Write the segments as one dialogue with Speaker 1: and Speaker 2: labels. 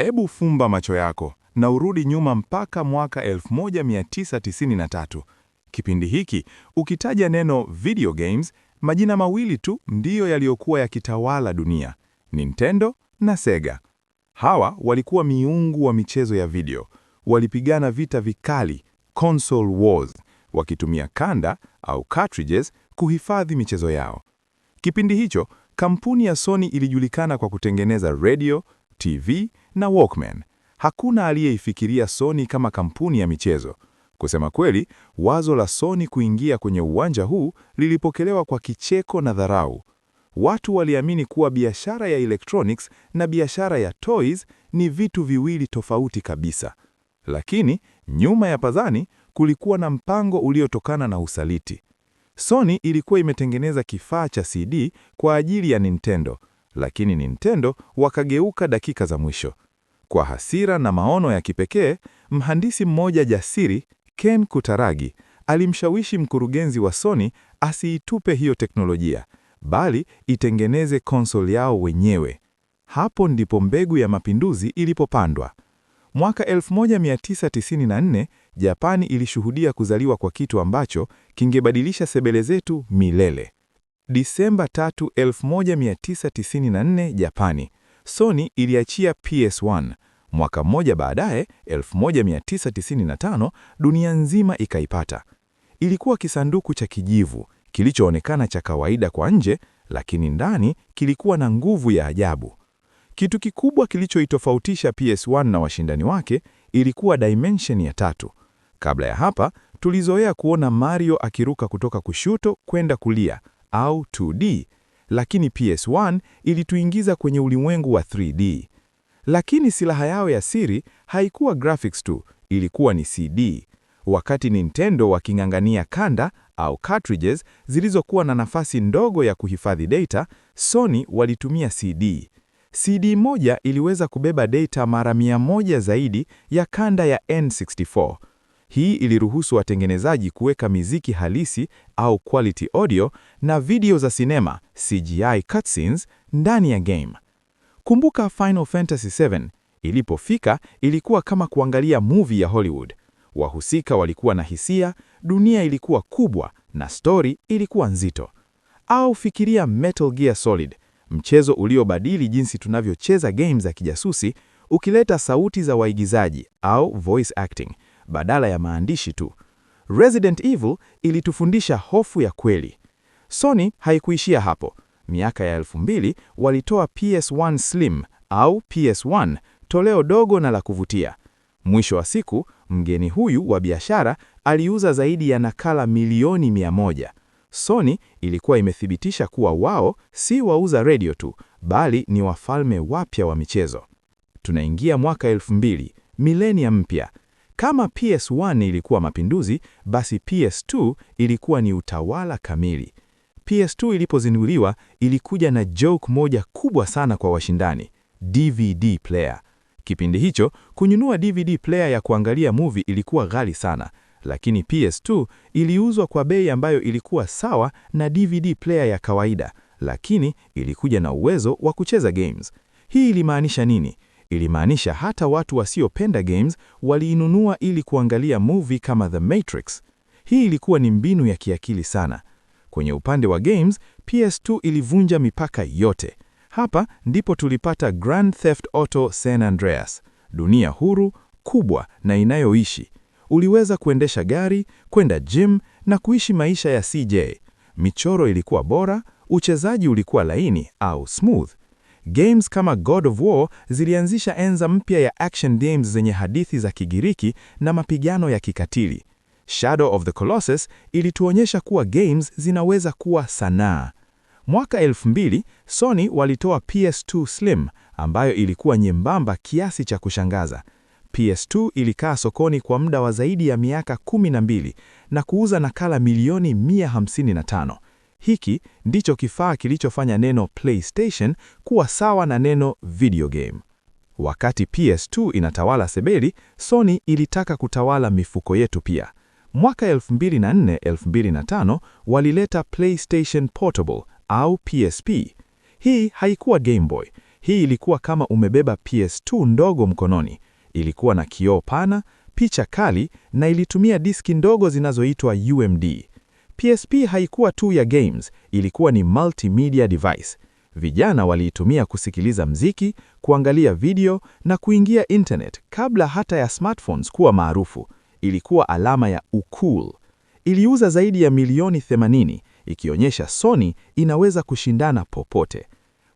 Speaker 1: Ebu fumba macho yako na urudi nyuma mpaka mwaka 1993. Kipindi hiki, ukitaja neno video games, majina mawili tu ndiyo yaliyokuwa yakitawala dunia: Nintendo na Sega. Hawa walikuwa miungu wa michezo ya video. Walipigana vita vikali, console wars, wakitumia kanda au cartridges kuhifadhi michezo yao. Kipindi hicho, kampuni ya Sony ilijulikana kwa kutengeneza radio, TV na Walkman. Hakuna aliyeifikiria Sony kama kampuni ya michezo. Kusema kweli, wazo la Sony kuingia kwenye uwanja huu lilipokelewa kwa kicheko na dharau. Watu waliamini kuwa biashara ya electronics na biashara ya toys ni vitu viwili tofauti kabisa. Lakini, nyuma ya pazani, kulikuwa na mpango uliotokana na usaliti. Sony ilikuwa imetengeneza kifaa cha CD kwa ajili ya Nintendo, lakini Nintendo wakageuka dakika za mwisho. Kwa hasira na maono ya kipekee, mhandisi mmoja jasiri, Ken Kutaragi, alimshawishi mkurugenzi wa Sony asiitupe hiyo teknolojia, bali itengeneze konsoli yao wenyewe. Hapo ndipo mbegu ya mapinduzi ilipopandwa. Mwaka 1994, Japani ilishuhudia kuzaliwa kwa kitu ambacho kingebadilisha sebele zetu milele. Disemba 3, 1994, Japani. Sony iliachia PS1. Mwaka mmoja baadaye, 1995, dunia nzima ikaipata. Ilikuwa kisanduku cha kijivu, kilichoonekana cha kawaida kwa nje, lakini ndani kilikuwa na nguvu ya ajabu. Kitu kikubwa kilichoitofautisha PS1 na washindani wake ilikuwa dimension ya 3. Kabla ya hapa, tulizoea kuona Mario akiruka kutoka kushoto kwenda kulia, au 2D, lakini PS1 ilituingiza kwenye ulimwengu wa 3D. Lakini silaha yao ya siri haikuwa graphics tu, ilikuwa ni CD. Wakati Nintendo waking'ang'ania kanda au cartridges zilizokuwa na nafasi ndogo ya kuhifadhi data, Sony walitumia CD. CD moja iliweza kubeba data mara 100 zaidi ya kanda ya N64. Hii iliruhusu watengenezaji kuweka miziki halisi au quality audio na video za sinema, CGI cutscenes, ndani ya game. Kumbuka Final Fantasy VII ilipofika, ilikuwa kama kuangalia movie ya Hollywood. Wahusika walikuwa na hisia, dunia ilikuwa kubwa na story ilikuwa nzito. Au fikiria Metal Gear Solid, mchezo uliobadili jinsi tunavyocheza games za kijasusi, ukileta sauti za waigizaji au voice acting badala ya maandishi tu. Resident Evil ilitufundisha hofu ya kweli. Sony haikuishia hapo. Miaka ya 2000 walitoa PS1 Slim au PS1, toleo dogo na la kuvutia. Mwisho wa siku, mgeni huyu wa biashara aliuza zaidi ya nakala milioni 100. Sony ilikuwa imethibitisha kuwa wao si wauza radio tu, bali ni wafalme wapya wa michezo. Tunaingia mwaka 2000, milenia mpya. Kama PS1 ilikuwa mapinduzi, basi PS2 ilikuwa ni utawala kamili. PS2 ilipozinduliwa, ilikuja na joke moja kubwa sana kwa washindani: DVD player. Kipindi hicho, kununua DVD player ya kuangalia movie ilikuwa ghali sana, lakini PS2 iliuzwa kwa bei ambayo ilikuwa sawa na DVD player ya kawaida, lakini ilikuja na uwezo wa kucheza games. Hii ilimaanisha nini? Ilimaanisha hata watu wasiopenda games waliinunua ili kuangalia movie kama The Matrix. Hii ilikuwa ni mbinu ya kiakili sana. Kwenye upande wa games, PS2 ilivunja mipaka yote. Hapa ndipo tulipata Grand Theft Auto San Andreas, dunia huru, kubwa na inayoishi. Uliweza kuendesha gari, kwenda gym na kuishi maisha ya CJ. Michoro ilikuwa bora, uchezaji ulikuwa laini au smooth. Games kama God of War zilianzisha enza mpya ya action games zenye hadithi za Kigiriki na mapigano ya kikatili. Shadow of the Colossus ilituonyesha kuwa games zinaweza kuwa sanaa. Mwaka 2000, Sony walitoa PS2 Slim, ambayo ilikuwa nyembamba kiasi cha kushangaza. PS2 ilikaa sokoni kwa muda wa zaidi ya miaka 12 na kuuza nakala milioni 155. Hiki ndicho kifaa kilichofanya neno PlayStation kuwa sawa na neno video game. Wakati PS2 inatawala sebeli, Sony ilitaka kutawala mifuko yetu pia. Mwaka 2004-2005 walileta PlayStation Portable au PSP. Hii haikuwa Game Boy. Hii ilikuwa kama umebeba PS2 ndogo mkononi. Ilikuwa na kioo pana, picha kali na ilitumia diski ndogo zinazoitwa UMD. PSP haikuwa tu ya games, ilikuwa ni multimedia device. Vijana waliitumia kusikiliza mziki, kuangalia video na kuingia internet kabla hata ya smartphones kuwa maarufu. Ilikuwa alama ya ucool. Iliuza zaidi ya milioni 80, ikionyesha Sony inaweza kushindana popote.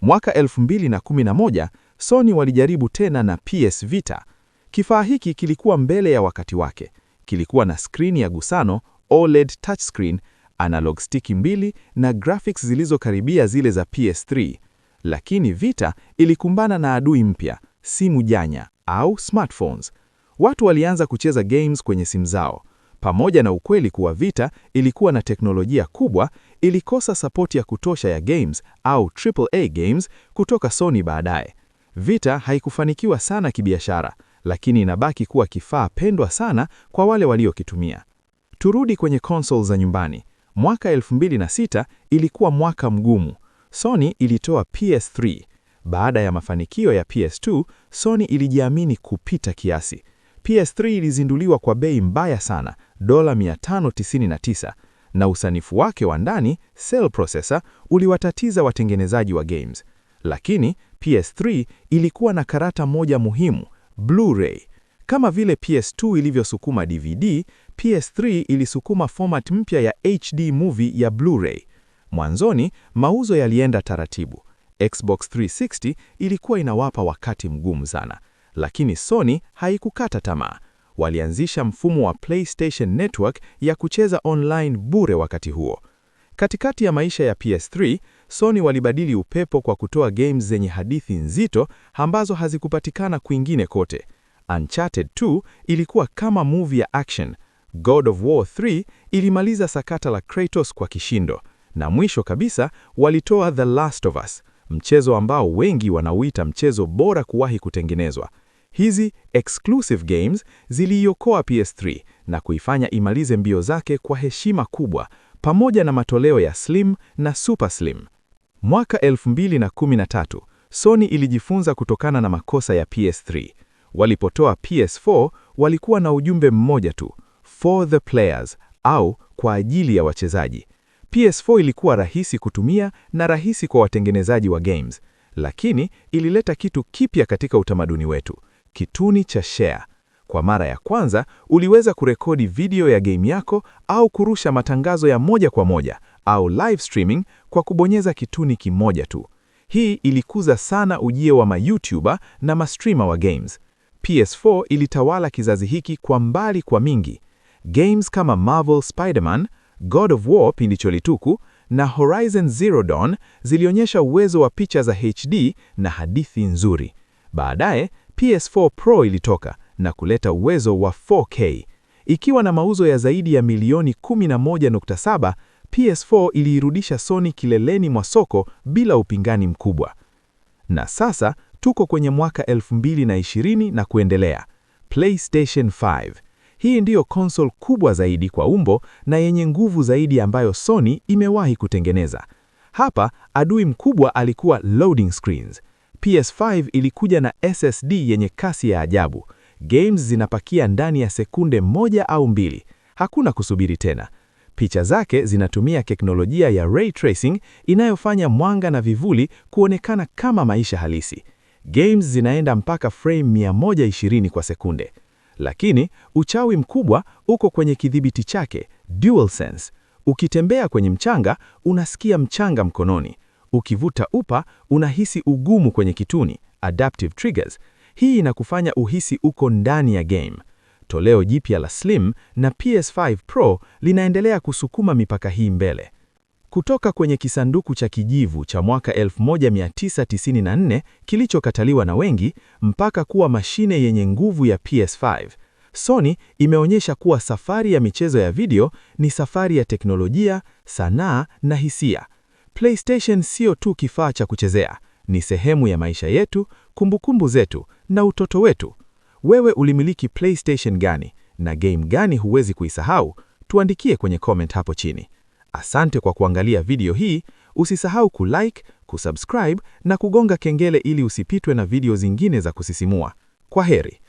Speaker 1: Mwaka 2011, Sony walijaribu tena na PS Vita. Kifaa hiki kilikuwa mbele ya wakati wake. Kilikuwa na skrini ya gusano, OLED touchscreen, analog stick 2 na graphics zilizokaribia zile za PS3. Lakini Vita ilikumbana na adui mpya, simu janya au smartphones. Watu walianza kucheza games kwenye simu zao. Pamoja na ukweli kuwa Vita ilikuwa na teknolojia kubwa, ilikosa support ya kutosha ya games au AAA games kutoka Sony baadaye. Vita haikufanikiwa sana kibiashara, lakini inabaki kuwa kifaa pendwa sana kwa wale waliokitumia. Turudi kwenye consoles za nyumbani. Mwaka 2006 ilikuwa mwaka mgumu. Sony ilitoa PS3. Baada ya mafanikio ya PS2, Sony ilijiamini kupita kiasi. PS3 ilizinduliwa kwa bei mbaya sana, $599, na usanifu wake wa ndani, cell processor, uliwatatiza watengenezaji wa games. Lakini PS3 ilikuwa na karata moja muhimu, Blu-ray. Kama vile PS2 ilivyosukuma DVD, PS3 ilisukuma format mpya ya HD movie ya Blu-ray. Mwanzoni, mauzo yalienda taratibu. Xbox 360 ilikuwa inawapa wakati mgumu sana. Lakini Sony haikukata tamaa. Walianzisha mfumo wa PlayStation Network ya kucheza online bure wakati huo. Katikati ya maisha ya PS3, Sony walibadili upepo kwa kutoa games zenye hadithi nzito ambazo hazikupatikana kwingine kote. Uncharted 2 ilikuwa kama movie ya action. God of War 3 ilimaliza sakata la Kratos kwa kishindo. Na mwisho kabisa walitoa The Last of Us, mchezo ambao wengi wanauita mchezo bora kuwahi kutengenezwa. Hizi exclusive games ziliiokoa PS3 na kuifanya imalize mbio zake kwa heshima kubwa, pamoja na matoleo ya Slim na Super Slim. Mwaka 2013, Sony ilijifunza kutokana na makosa ya PS3. Walipotoa PS4, walikuwa na ujumbe mmoja tu, for the players, au kwa ajili ya wachezaji. PS4 ilikuwa rahisi kutumia na rahisi kwa watengenezaji wa games, lakini ilileta kitu kipya katika utamaduni wetu, kituni cha share. Kwa mara ya kwanza, uliweza kurekodi video ya game yako au kurusha matangazo ya moja kwa moja au live streaming kwa kubonyeza kituni kimoja tu. Hii ilikuza sana ujio wa ma-YouTuber na ma-streamer wa games. PS4 ilitawala kizazi hiki kwa mbali kwa mingi. Games kama Marvel Spider-Man, God of War pindi cholituku na Horizon Zero Dawn zilionyesha uwezo wa picha za HD na hadithi nzuri. Baadaye, PS4 Pro ilitoka na kuleta uwezo wa 4K. Ikiwa na mauzo ya zaidi ya milioni 11.7, PS4 iliirudisha Sony kileleni mwa soko bila upingani mkubwa. Na sasa tuko kwenye mwaka 2020 na kuendelea. PlayStation 5. Hii ndiyo console kubwa zaidi kwa umbo na yenye nguvu zaidi ambayo Sony imewahi kutengeneza. Hapa adui mkubwa alikuwa loading screens. PS5 ilikuja na SSD yenye kasi ya ajabu. Games zinapakia ndani ya sekunde 1 au 2. Hakuna kusubiri tena. Picha zake zinatumia teknolojia ya ray tracing inayofanya mwanga na vivuli kuonekana kama maisha halisi. Games zinaenda mpaka frame 120 kwa sekunde. Lakini uchawi mkubwa uko kwenye kidhibiti chake, DualSense. Ukitembea kwenye mchanga, unasikia mchanga mkononi. Ukivuta upa, unahisi ugumu kwenye kituni, adaptive triggers. Hii inakufanya uhisi uko ndani ya game. Toleo jipya la Slim na PS5 Pro linaendelea kusukuma mipaka hii mbele. Kutoka kwenye kisanduku cha kijivu cha mwaka 1994 kilichokataliwa na wengi mpaka kuwa mashine yenye nguvu ya PS5, Sony imeonyesha kuwa safari ya michezo ya video ni safari ya teknolojia, sanaa na hisia. PlayStation sio tu kifaa cha kuchezea, ni sehemu ya maisha yetu, kumbukumbu zetu na utoto wetu. Wewe ulimiliki PlayStation gani na game gani huwezi kuisahau? Tuandikie kwenye comment hapo chini. Asante kwa kuangalia video hii, usisahau kulike, kusubscribe na kugonga kengele ili usipitwe na video zingine za kusisimua. Kwa heri.